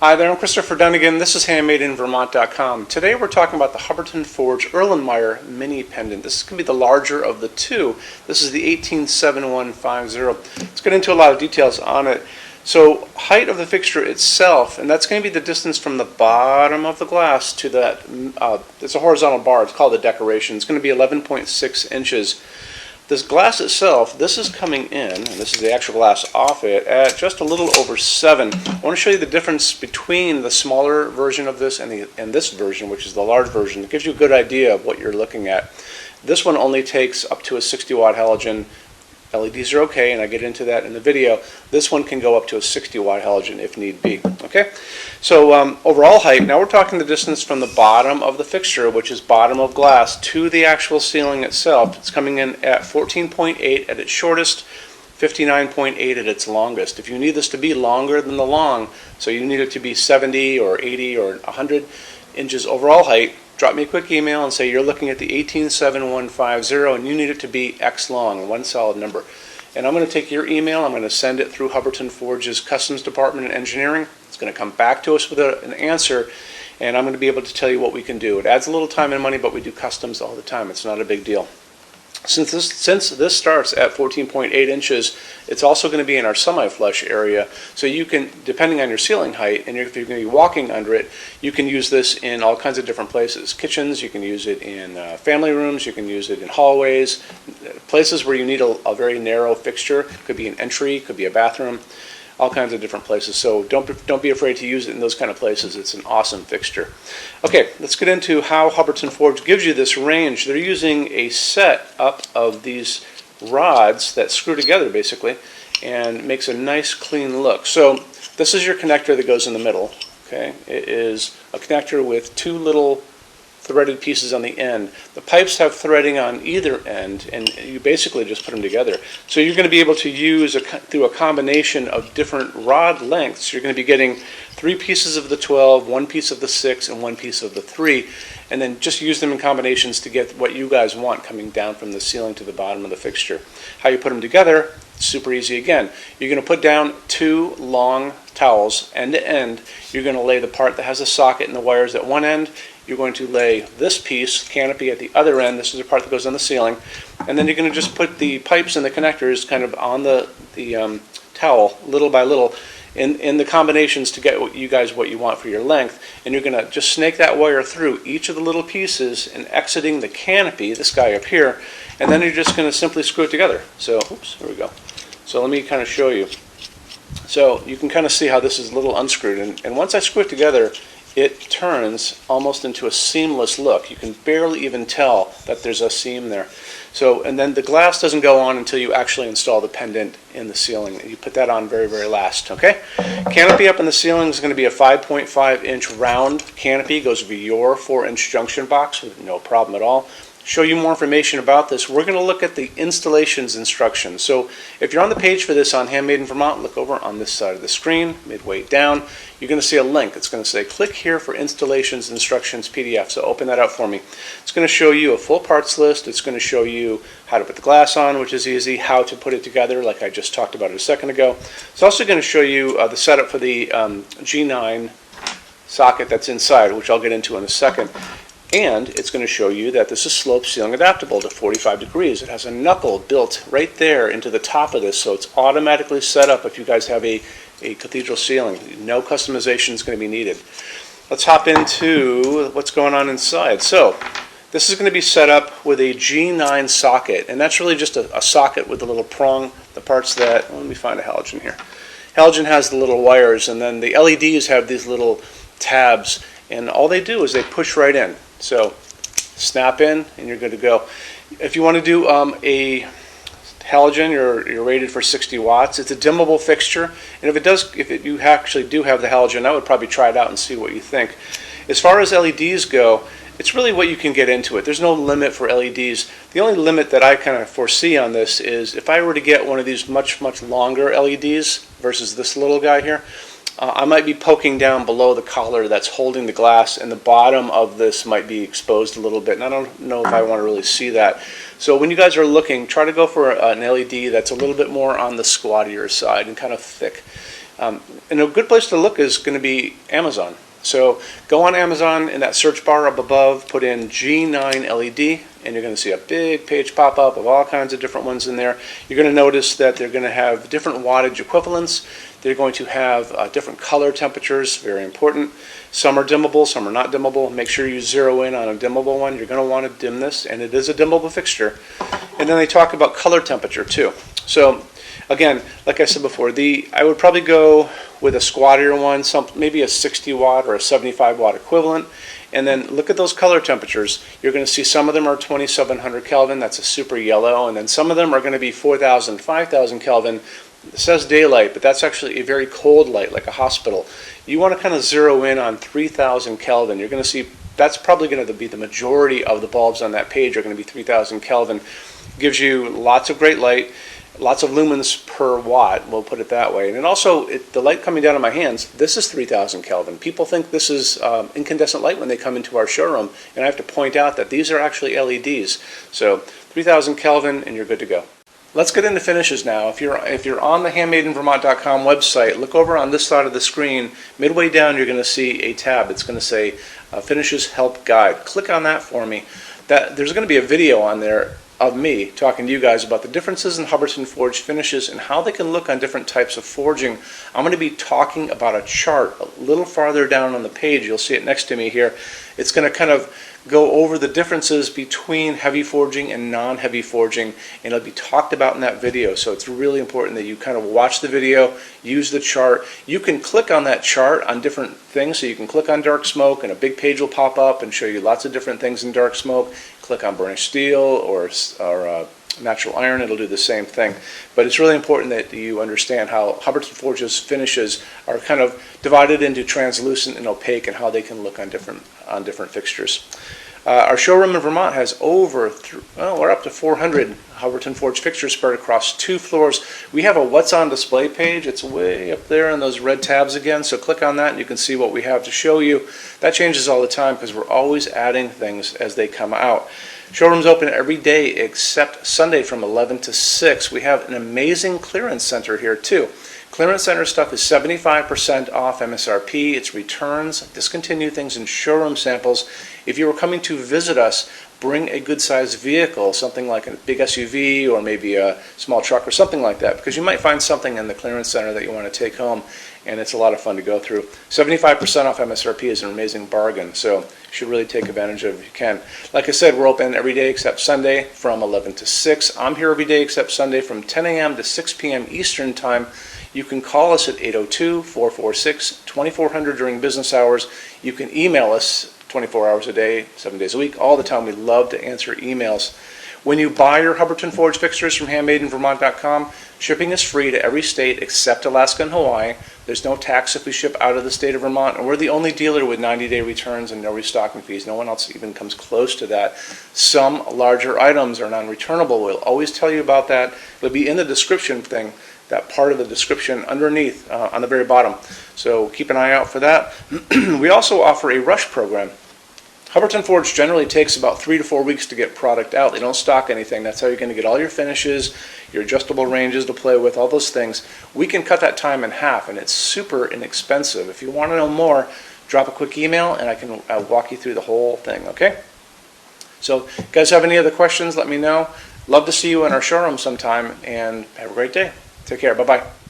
Hi there, I'm Christopher Dunnigan. This is handmadeinvermont.com. Today we're talking about the Hubbardton Forge Erlenmeyer Mini Pendant. This is going to be the larger of the two. This is the 187150. Let's get into a lot of details on it. So height of the fixture itself, and that's going to be the distance from the bottom of the glass to that, it's a horizontal bar, it's called the decoration. It's going to be 11.6 inches. This glass itself, this is coming in, and this is the actual glass off it, at just a little over 7. I want to show you the difference between the smaller version of this and this version, which is the large version. It gives you a good idea of what you're looking at. This one only takes up to a 60 watt halogen. LEDs are okay, and I get into that in the video. This one can go up to a 60 watt halogen if need be. Okay, so overall height, now we're talking the distance from the bottom of the fixture, which is bottom of glass, to the actual ceiling itself. It's coming in at 14.8 at its shortest, 59.8 at its longest. If you need this to be longer than the long, so you need it to be 70 or 80 or 100 inches overall height, drop me a quick email and say you're looking at the 187150 and you need it to be X long, one solid number. And I'm going to take your email, I'm going to send it through Hubbardton Forge's Customs Department and Engineering. It's going to come back to us with an answer, and I'm going to be able to tell you what we can do. It adds a little time and money, but we do customs all the time. It's not a big deal. Since this starts at 14.8 inches, it's also going to be in our semi-flush area, so you can, depending on your ceiling height, and if you're going to be walking under it, you can use this in all kinds of different places. Kitchens, you can use it in family rooms, you can use it in hallways, places where you need a very narrow fixture. Could be an entry, could be a bathroom, all kinds of different places. So don't be afraid to use it in those kind of places. It's an awesome fixture. Okay, let's get into how Hubbardton Forge gives you this range. They're using a set up of these rods that screw together basically and makes a nice clean look. So this is your connector that goes in the middle. Okay, it is a connector with two little threaded pieces on the end. The pipes have threading on either end, and you basically just put them together. So you're going to be able to use, through a combination of different rod lengths, you're going to be getting 3 pieces of the 12, 1 piece of the 6, and 1 piece of the 3, and then just use them in combinations to get what you guys want coming down from the ceiling to the bottom of the fixture. How you put them together, super easy again. You're going to put down 2 long towels end to end. You're going to lay the part that has a socket and the wires at one end. You're going to lay this piece, canopy, at the other end. This is the part that goes on the ceiling. And then you're going to just put the pipes and the connectors kind of on the towel, little by little, in the combinations to get what you want for your length. And you're going to just snake that wire through each of the little pieces and exiting the canopy, this guy up here, and then you're just going to simply screw it together. So, oops, here we go. So let me kind of show you. So you can kind of see how this is a little unscrewed. And once I screw it together, it turns almost into a seamless look. You can barely even tell that there's a seam there. So, and then the glass doesn't go on until you actually install the pendant in the ceiling. You put that on very, very last, okay? Canopy up in the ceiling is going to be a 5.5 inch round canopy. Goes over your 4-inch junction box, no problem at all. Show you more information about this. We're going to look at the installations instructions. So if you're on the page for this on Handmade in Vermont, look over on this side of the screen, midway down. You're going to see a link. It's going to say click here for installations instructions PDF. So open that up for me. It's going to show you a full parts list. It's going to show you how to put the glass on, which is easy, how to put it together like I just talked about it a second ago. It's also going to show you the setup for the G9 socket that's inside, which I'll get into in a second. And it's going to show you that this is slope ceiling adaptable to 45 degrees. It has a knuckle built right there into the top of this, so it's automatically set up if you guys have a cathedral ceiling. No customization is going to be needed. Let's hop into what's going on inside. So this is going to be set up with a G9 socket, and that's really just a socket with a little prong, the parts that, well, let me find a halogen here. Halogen has the little wires, and then the LEDs have these little tabs, and all they do is they push right in. So snap in and you're good to go. If you want to do a halogen, you're rated for 60 watts. It's a dimmable fixture, and if you actually do have the halogen, I would probably try it out and see what you think. As far as LEDs go, it's really what you can get into it. There's no limit for LEDs. The only limit that I kind of foresee on this is if I were to get one of these much longer LEDs versus this little guy here, I might be poking down below the collar that's holding the glass, and the bottom of this might be exposed a little bit, and I don't know if I want to really see that. So when you guys are looking, try to go for an LED that's a little bit more on the squattier side and kind of thick. And a good place to look is going to be Amazon. So go on Amazon, in that search bar up above, put in G9 LED, and you're going to see a big page pop up of all kinds of different ones in there. You're going to notice that they're going to have different wattage equivalents. They're going to have different color temperatures, very important. Some are dimmable, some are not dimmable. Make sure you zero in on a dimmable one. You're going to want to dim this, and it is a dimmable fixture. And then they talk about color temperature too. So again, like I said before, I would probably go with a squattier one, maybe a 60 watt or a 75 watt equivalent. And then look at those color temperatures. You're going to see some of them are 2700 Kelvin, that's a super yellow, and then some of them are going to be 4000, 5000 Kelvin. It says daylight, but that's actually a very cold light, like a hospital. You want to kind of zero in on 3000 Kelvin. You're going to see that's probably going to be the majority of the bulbs on that page are going to be 3000 Kelvin. Gives you lots of great light. Lots of lumens per watt, we'll put it that way. And then also, the light coming down on my hands, this is 3000 Kelvin. People think this is incandescent light when they come into our showroom, and I have to point out that these are actually LEDs. So 3000 Kelvin, and you're good to go. Let's get into finishes now. If you're on the handmadeinvermont.com website, look over on this side of the screen. Midway down, you're going to see a tab. It's going to say Finishes Help Guide. Click on that for me. There's going to be a video on there of me talking to you guys about the differences in Hubbardton Forge finishes and how they can look on different types of forging. I'm going to be talking about a chart a little farther down on the page. You'll see it next to me here. It's going to kind of go over the differences between heavy forging and non-heavy forging, and it'll be talked about in that video. So it's really important that you kind of watch the video, use the chart. You can click on that chart on different things. So you can click on dark smoke and a big page will pop up and show you lots of different things in dark smoke. Click on burnished steel or natural iron, it'll do the same thing. But it's really important that you understand how Hubbardton Forge's finishes are kind of divided into translucent and opaque and how they can look on different fixtures. Our showroom in Vermont has we're up to 400 Hubbardton Forge fixtures spread across 2 floors. We have a What's on Display page. It's way up there in those red tabs again, so click on that and you can see what we have to show you. That changes all the time because we're always adding things as they come out. Showroom's open every day except Sunday from 11 to 6. We have an amazing clearance center here too. Clearance center stuff is 75% off MSRP. It's returns, discontinued things, and showroom samples. If you were coming to visit us, bring a good-sized vehicle, something like a big SUV or maybe a small truck or something like that, because you might find something in the clearance center that you want to take home, and it's a lot of fun to go through. 75% off MSRP is an amazing bargain, so you should really take advantage of it if you can. Like I said, we're open every day except Sunday from 11 to 6. I'm here every day except Sunday from 10 a.m. to 6 p.m. Eastern Time. You can call us at 802-446-2400 during business hours. You can email us 24 hours a day, 7 days a week, all the time. We love to answer emails. When you buy your Hubbardton Forge fixtures from handmadeinvermont.com, shipping is free to every state except Alaska and Hawaii. There's no tax if we ship out of the state of Vermont, and we're the only dealer with 90-day returns and no restocking fees. No one else even comes close to that. Some larger items are non-returnable. We'll always tell you about that. It'll be in the description thing, that part of the description underneath on the very bottom. So keep an eye out for that. We also offer a rush program. Hubbardton Forge generally takes about 3 to 4 weeks to get product out. They don't stock anything. That's how you're going to get all your finishes, your adjustable ranges to play with, all those things. We can cut that time in half, and it's super inexpensive. If you want to know more, drop a quick email, and I can walk you through the whole thing, okay? So, if you guys have any other questions, let me know. Love to see you in our showroom sometime, and have a great day. Take care. Bye-bye.